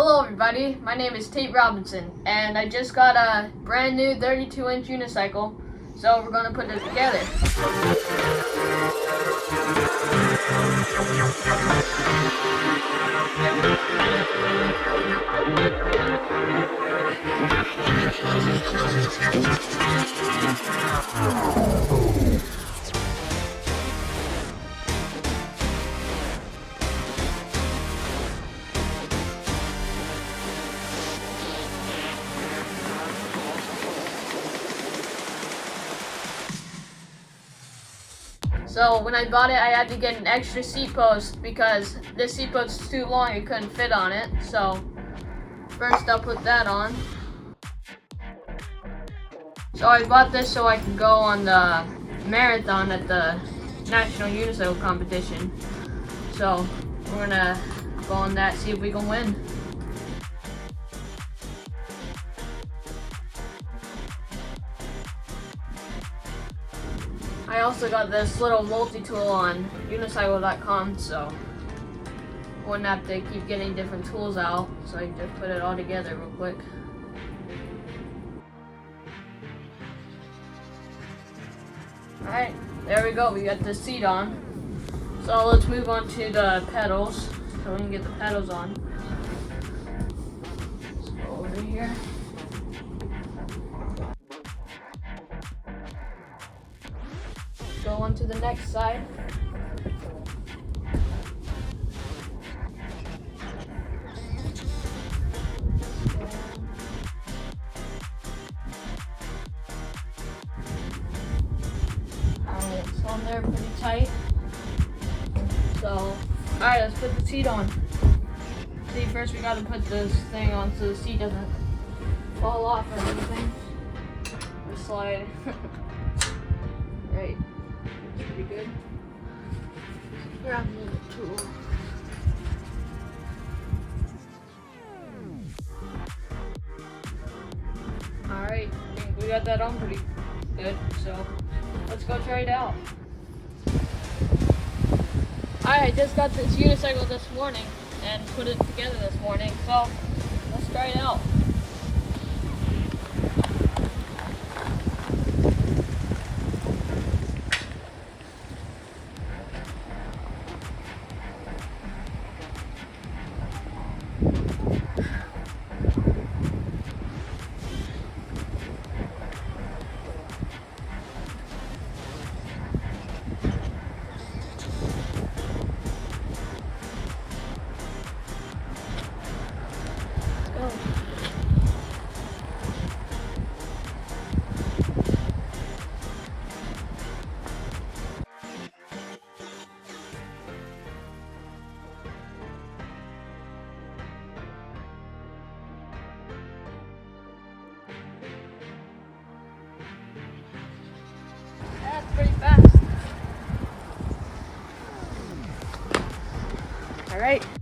Hello everybody, my name is Tate Robinson and I just got a brand new 32-inch unicycle, so we're going to put it together. So when I bought it, I had to get an extra seat post because this seat post is too long, it couldn't fit on it. So first I'll put that on. So I bought this so I could go on the marathon at the National Unicycle Competition. So we're gonna go on that, see if we can win. I also got this little multi-tool on unicycle.com, so I wouldn't have to keep getting different tools out, so I can just put it all together real quick. Alright, there we go, we got the seat on. So let's move on to the pedals, so we can get the pedals on. Let's go over here. Go on to the next side. Alright, it's on there pretty tight. So, alright, let's put the seat on. See, first we gotta put this thing on so the seat doesn't fall off or anything. Or slide. Right. Pretty good. Grab a little tool. Alright, I think we got that on pretty good, so let's go try it out. Alright, I just got this unicycle this morning and put it together this morning, so let's try it out. That's pretty fast. All right.